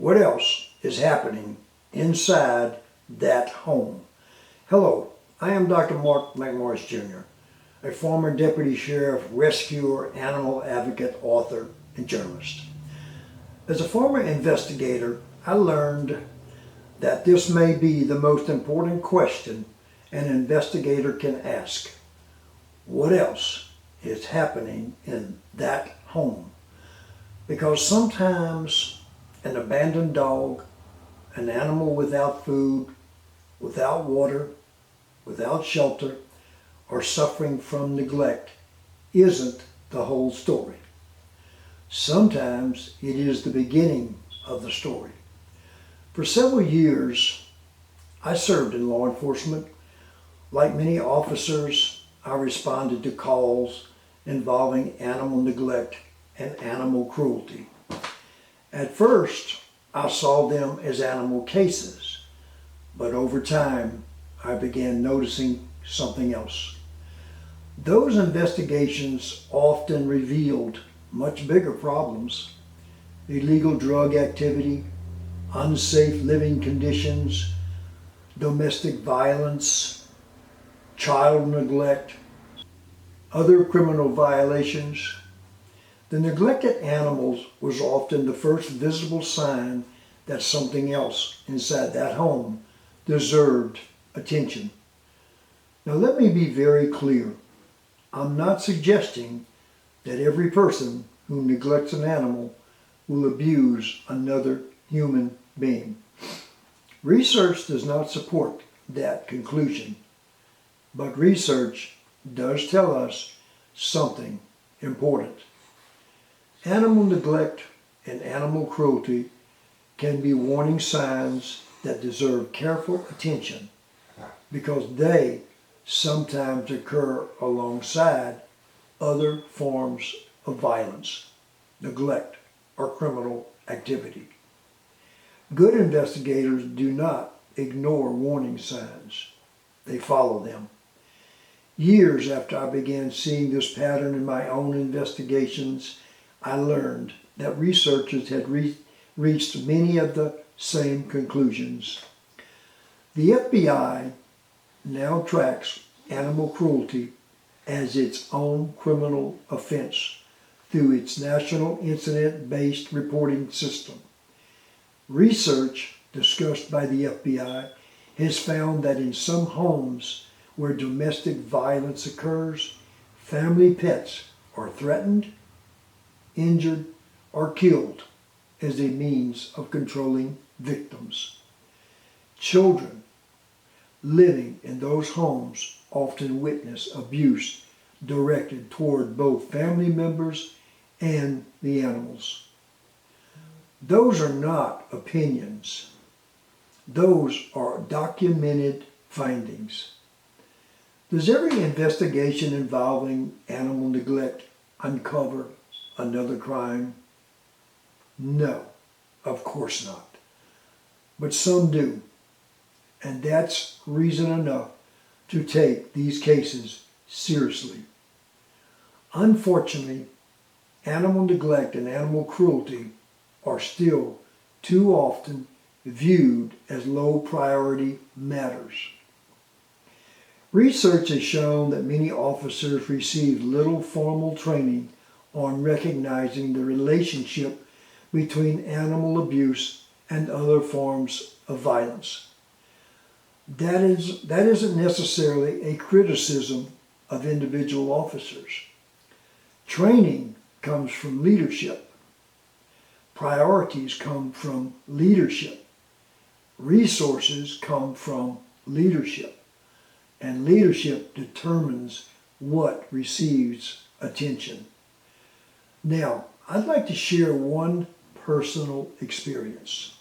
What else is happening inside that home? Hello, I am Dr. Mark McMorris Jr., a former deputy sheriff, rescuer, animal advocate, author, and journalist. As a former investigator, I learned that this may be the most important question an investigator can ask. What else is happening in that home? Because sometimes an abandoned dog, an animal without food, without water, without shelter, or suffering from neglect isn't the whole story. Sometimes it is the beginning of the story. For several years, I served in law enforcement. Like many officers, I responded to calls involving animal neglect and animal cruelty. At first, I saw them as animal cases, but over time, I began noticing something else. Those investigations often revealed much bigger problems: illegal drug activity, unsafe living conditions, domestic violence, child neglect, other criminal violations. The neglected animals was often the first visible sign that something else inside that home deserved attention. Now let me be very clear. I'm not suggesting that every person who neglects an animal will abuse another human being. Research does not support that conclusion, but research does tell us something important. Animal neglect and animal cruelty can be warning signs that deserve careful attention because they sometimes occur alongside other forms of violence, neglect, or criminal activity. Good investigators do not ignore warning signs. They follow them. Years after I began seeing this pattern in my own investigations, I learned that researchers had reached many of the same conclusions. The FBI now tracks animal cruelty as its own criminal offense through its National Incident-Based Reporting System. Research discussed by the FBI has found that in some homes where domestic violence occurs, family pets are threatened, injured, or killed as a means of controlling victims. Children living in those homes often witness abuse directed toward both family members and the animals. Those are not opinions. Those are documented findings. Does every investigation involving animal neglect uncover another crime? No, of course not. But some do. And that's reason enough to take these cases seriously. Unfortunately, animal neglect and animal cruelty are still too often viewed as low priority matters. Research has shown that many officers receive little formal training on recognizing the relationship between animal abuse and other forms of violence. That isn't necessarily a criticism of individual officers. Training comes from leadership. Priorities come from leadership. Resources come from leadership. And leadership determines what receives attention. Now, I'd like to share one personal experience.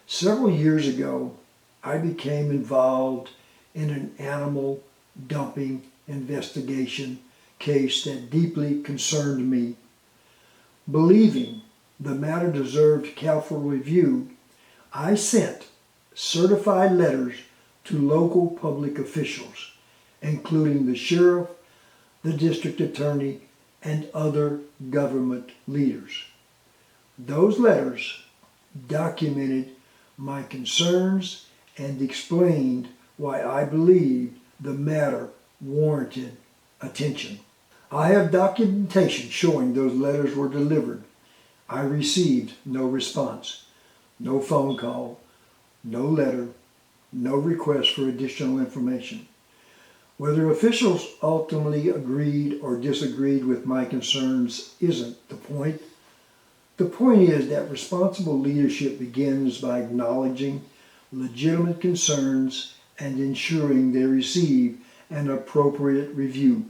Several years ago, I became involved in an animal dumping investigation case that deeply concerned me. Believing the matter deserved careful review, I sent certified letters to local public officials, including the sheriff, the district attorney, and other government leaders. Those letters documented my concerns, and explained why I believed the matter warranted attention. I have documentation showing those letters were delivered. I received no response, no phone call, no letter, no request for additional information. Whether officials ultimately agreed or disagreed with my concerns isn't the point. The point is that responsible leadership begins by acknowledging legitimate concerns and ensuring they receive an appropriate review.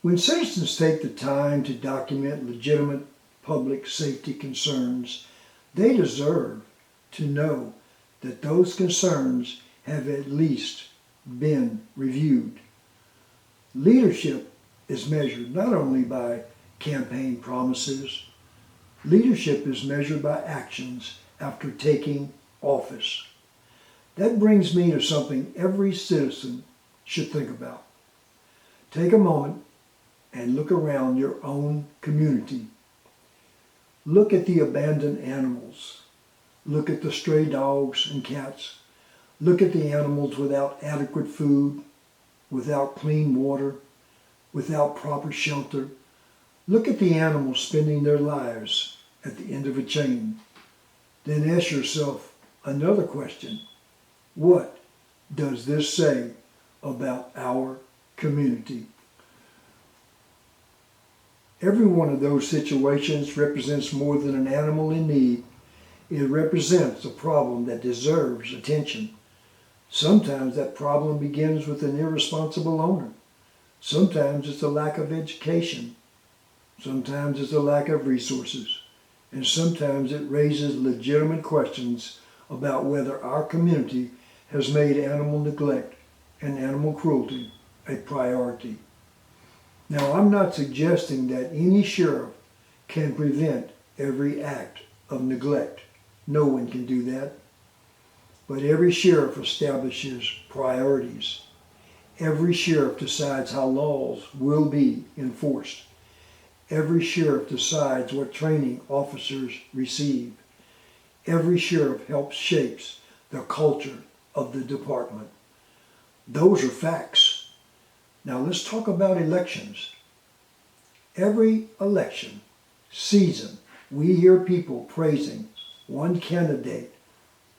When citizens take the time to document legitimate public safety concerns, they deserve to know that those concerns have at least been reviewed. Leadership is measured not only by campaign promises. Leadership is measured by actions after taking office. That brings me to something every citizen should think about. Take a moment and look around your own community. Look at the abandoned animals. Look at the stray dogs and cats. Look at the animals without adequate food, without clean water, without proper shelter. Look at the animals spending their lives at the end of a chain. Then ask yourself another question. What does this say about our community? Every one of those situations represents more than an animal in need. It represents a problem that deserves attention. Sometimes that problem begins with an irresponsible owner. Sometimes it's a lack of education. Sometimes it's a lack of resources. And sometimes it raises legitimate questions about whether our community has made animal neglect and animal cruelty a priority. Now, I'm not suggesting that any sheriff can prevent every act of neglect. No one can do that. But every sheriff establishes priorities. Every sheriff decides how laws will be enforced. Every sheriff decides what training officers receive. Every sheriff helps shapes the culture of the department. Those are facts. Now let's talk about elections. Every election season, we hear people praising one candidate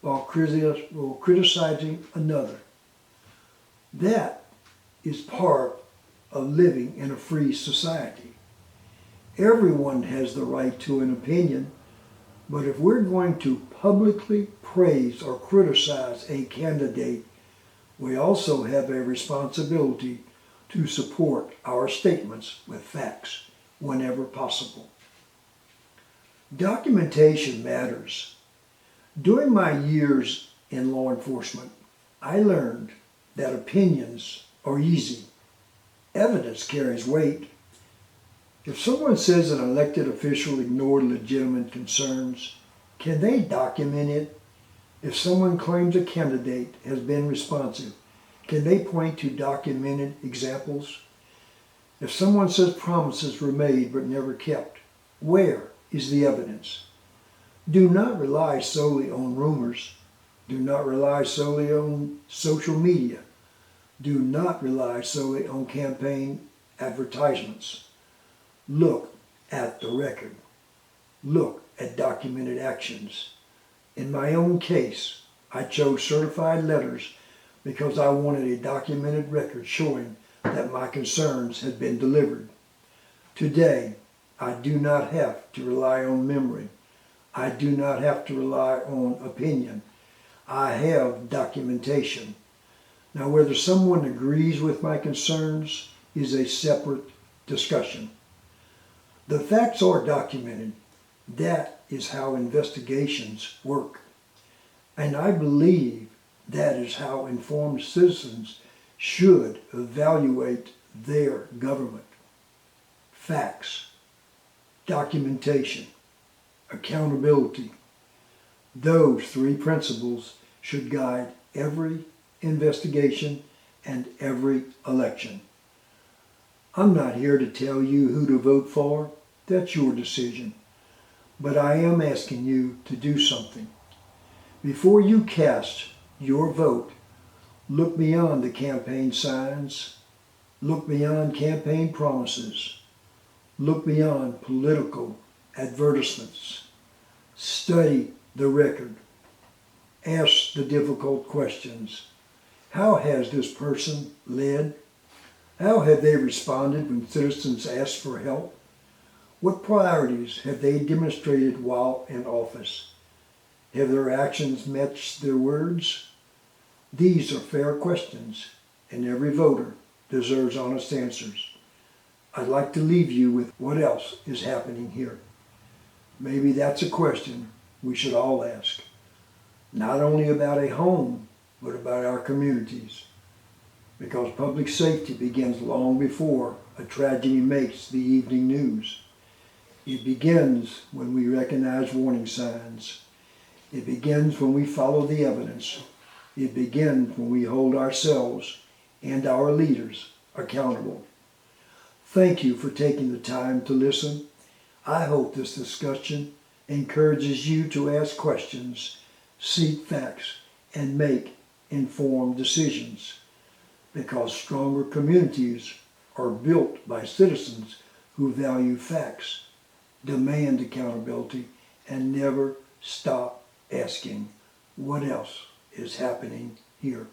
while criticizing another. That is part of living in a free society. Everyone has the right to an opinion, but if we're going to publicly praise or criticize a candidate, we also have a responsibility to support our statements with facts whenever possible. Documentation matters. During my years in law enforcement, I learned that opinions are easy. Evidence carries weight. If someone says an elected official ignored legitimate concerns, can they document it? If someone claims a candidate has been responsive, can they point to documented examples? If someone says promises were made but never kept, where is the evidence? Do not rely solely on rumors. Do not rely solely on social media. Do not rely solely on campaign advertisements. Look at the record. Look at documented actions. In my own case, I chose certified letters because I wanted a documented record showing that my concerns had been delivered. Today, I do not have to rely on memory. I do not have to rely on opinion. I have documentation. Now, whether someone agrees with my concerns is a separate discussion. The facts are documented. That is how investigations work. And I believe that is how informed citizens should evaluate their government. Facts, documentation, accountability. Those three principles should guide every investigation and every election. I'm not here to tell you who to vote for. That's your decision. but I am asking you to do something. Before you cast your vote, look beyond the campaign signs, look beyond campaign promises, look beyond political advertisements. Study the record. Ask the difficult questions. How has this person led? How have they responded when citizens ask for help? What priorities have they demonstrated while in office? Have their actions matched their words? These are fair questions, and every voter deserves honest answers. I'd like to leave you with what else is happening here. Maybe that's a question we should all ask, not only about a home, but about our communities. Because public safety begins long before a tragedy makes the evening news. It begins when we recognize warning signs. It begins when we follow the evidence. It begins when we hold ourselves and our leaders accountable. Thank you for taking the time to listen. I hope this discussion encourages you to ask questions, seek facts, and make informed decisions. Because stronger communities are built by citizens who value facts, demand accountability, and never stop asking, what else is happening here?